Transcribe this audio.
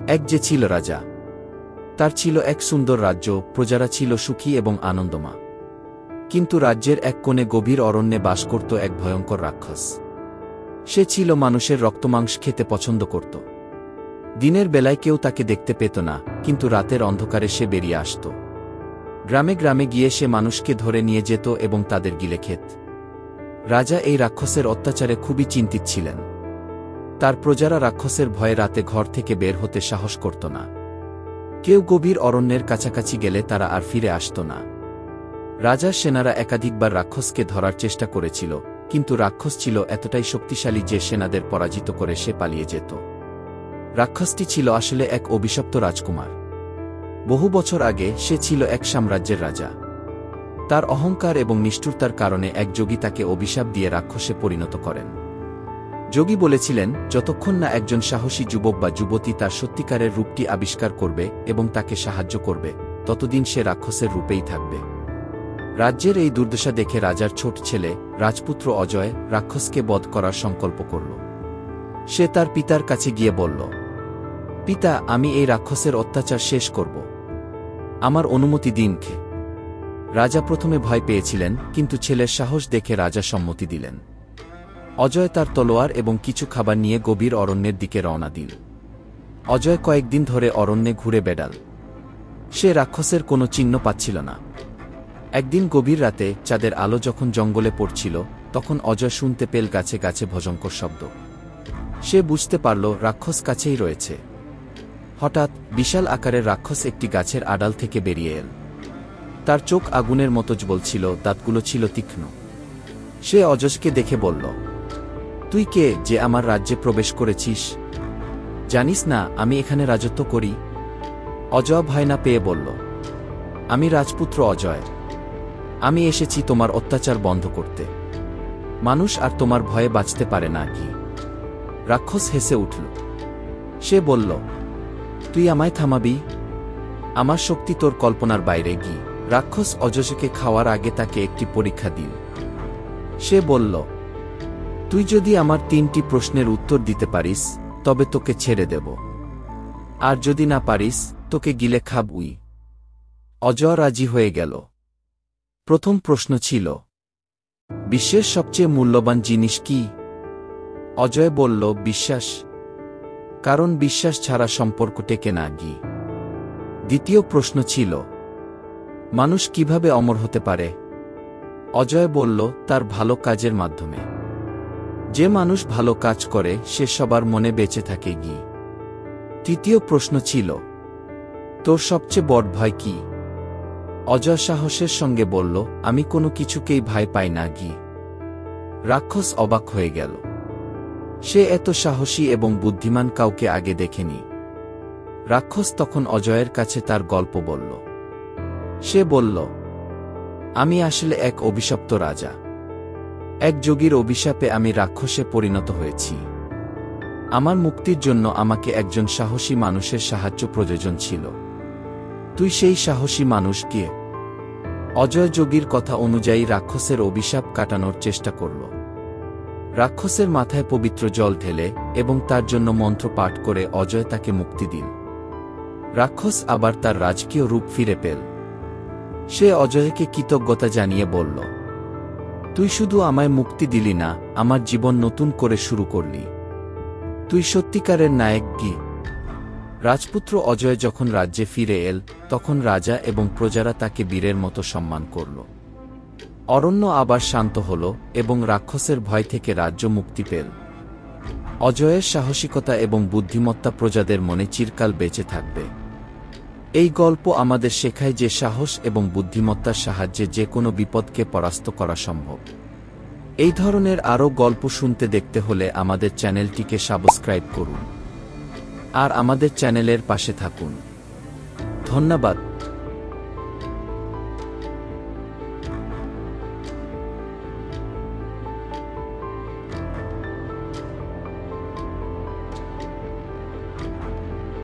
এক যে ছিল রাজা। তার ছিল এক সুন্দর রাজ্য, প্রজারা ছিল সুখী এবং আনন্দমা। কিন্তু রাজ্যের এক কোণে গভীর অরণ্যে বাস করত এক ভয়ঙ্কর রাক্ষস। সে ছিল মানুষের রক্তমাংস খেতে পছন্দ করত। দিনের বেলায় কেউ তাকে দেখতে পেত না, কিন্তু রাতের অন্ধকারে সে বেরিয়ে আসত। গ্রামে গ্রামে গিয়ে সে মানুষকে ধরে নিয়ে যেত এবং তাদের গিলে খেত। রাজা এই রাক্ষসের অত্যাচারে খুবই চিন্তিত ছিলেন। তার প্রজারা রাক্ষসের ভয়ে রাতে ঘর থেকে বের হতে সাহস করত না। কেউ গভীর অরণ্যের কাছাকাছি গেলে তারা আর ফিরে আসত না। রাজার সেনারা একাধিকবার রাক্ষসকে ধরার চেষ্টা করেছিল, কিন্তু রাক্ষস ছিল এতটাই শক্তিশালী যে সেনাদের পরাজিত করে সে পালিয়ে যেত। রাক্ষসটি ছিল আসলে এক অভিশপ্ত রাজকুমার। বহু বছর আগে সে ছিল এক সাম্রাজ্যের রাজা। তার অহংকার এবং নিষ্ঠুরতার কারণে এক যোগী তাকে অভিশাপ দিয়ে রাক্ষসে পরিণত করেন। যোগী বলেছিলেন, যতক্ষণ না একজন সাহসী যুবক বা যুবতী তার সত্যিকারের রূপটি আবিষ্কার করবে এবং তাকে সাহায্য করবে, ততদিন সে রাক্ষসের রূপেই থাকবে। রাজ্যের এই দুর্দশা দেখে রাজার ছোট ছেলে, রাজপুত্র অজয়, রাক্ষসকে বধ করার সংকল্প করল। সে তার পিতার কাছে গিয়ে বলল, পিতা, আমি এই রাক্ষসের অত্যাচার শেষ করব। আমার অনুমতি দিন। রাজা প্রথমে ভয় পেয়েছিলেন, কিন্তু ছেলের সাহস দেখে রাজা সম্মতি দিলেন। অজয় তার তলোয়ার এবং কিছু খাবার নিয়ে গভীর অরণ্যের দিকে রওনা দিল। অজয় কয়েকদিন ধরে অরণ্যে ঘুরে বেড়াল। সে রাক্ষসের কোনো চিহ্ন পাচ্ছিল না। একদিন গভীর রাতে চাঁদের আলো যখন জঙ্গলে পড়ছিল, তখন অজয় শুনতে পেল গাছে গাছে ভয়ঙ্কর শব্দ। সে বুঝতে পারল রাক্ষস কাছেই রয়েছে। হঠাৎ বিশাল আকারের রাক্ষস একটি গাছের আড়াল থেকে বেরিয়ে এল। তার চোখ আগুনের মতো জ্বলছিল, দাঁতগুলো ছিল তীক্ষ্ণ। সে অজয়কে দেখে বলল, তুই কে যে আমার রাজ্যে প্রবেশ করেছিস? জানিস না আমি এখানে রাজত্ব করি? অজয় ভয় না পেয়ে বলল, আমি রাজপুত্র অজয়। আমি এসেছি তোমার অত্যাচার বন্ধ করতে। মানুষ আর তোমার ভয়ে বাঁচতে পারে না কি? রাক্ষস হেসে উঠল। সে বলল, তুই আমায় থামাবি? আমার শক্তি তোর কল্পনার বাইরে গি। রাক্ষস অজয়কে খাওয়ার আগে তাকে একটি পরীক্ষা দিল। সে বলল, তুই যদি আমার 3টি প্রশ্নের উত্তর দিতে পারিস, তবে তোকে ছেড়ে দেব। আর যদি না পারিস, তোকে গিলে খাবই। অজয় রাজি হয়ে গেল। প্রথম প্রশ্ন ছিল, বিশ্বের সবচেয়ে মূল্যবান জিনিস কি? অজয় বলল, বিশ্বাস। কারণ বিশ্বাস ছাড়া সম্পর্ক টেকে না গি। দ্বিতীয় প্রশ্ন ছিল, মানুষ কিভাবে অমর হতে পারে? অজয় বলল, তার ভালো কাজের মাধ্যমে। যে মানুষ ভালো কাজ করে সে সবার মনে বেঁচে থাকে গি। তৃতীয় প্রশ্ন ছিল, তোর সবচেয়ে বড় ভয় কি? অজয় সাহসের সঙ্গে বলল, আমি কোনো কিছুকেই ভয় পাই না গি। রাক্ষস অবাক হয়ে গেল। সে এত সাহসী এবং বুদ্ধিমান কাউকে আগে দেখেনি। রাক্ষস তখন অজয়ের কাছে তার গল্প বলল। সে বলল, আমি আসলে এক অভিশপ্ত রাজা। এক যোগীর অভিশাপে আমি রাক্ষসে পরিণত হয়েছি। আমার মুক্তির জন্য আমাকে একজন সাহসী মানুষের সাহায্য প্রয়োজন ছিল। তুই সেই সাহসী মানুষ কে? অজয় যোগীর কথা অনুযায়ী রাক্ষসের অভিশাপ কাটানোর চেষ্টা করল। রাক্ষসের মাথায় পবিত্র জল ঢেলে এবং তার জন্য মন্ত্র পাঠ করে অজয় তাকে মুক্তি দিল। রাক্ষস আবার তার রাজকীয় রূপ ফিরে পেল। সে অজয়কে কৃতজ্ঞতা জানিয়ে বলল, তুই শুধু আমায় মুক্তি দিলি না, আমার জীবন নতুন করে শুরু করলি। তুই সত্যিকারের নায়ক গি। রাজপুত্র অজয় যখন রাজ্যে ফিরে এল, তখন রাজা এবং প্রজারা তাকে বীরের মতো সম্মান করল। অরণ্য আবার শান্ত হল এবং রাক্ষসের ভয় থেকে রাজ্য মুক্তি পেল। অজয়ের সাহসিকতা এবং বুদ্ধিমত্তা প্রজাদের মনে চিরকাল বেঁচে থাকবে। এই গল্প আমাদের শেখায় যে সাহস এবং বুদ্ধিমত্তার সাহায্যে যে কোনো বিপদকে পরাস্ত করা সম্ভব। এই ধরনের আরও গল্প শুনতে দেখতে হলে আমাদের চ্যানেলটিকে সাবস্ক্রাইব করুন আর আমাদের চ্যানেলের পাশে থাকুন। ধন্যবাদ।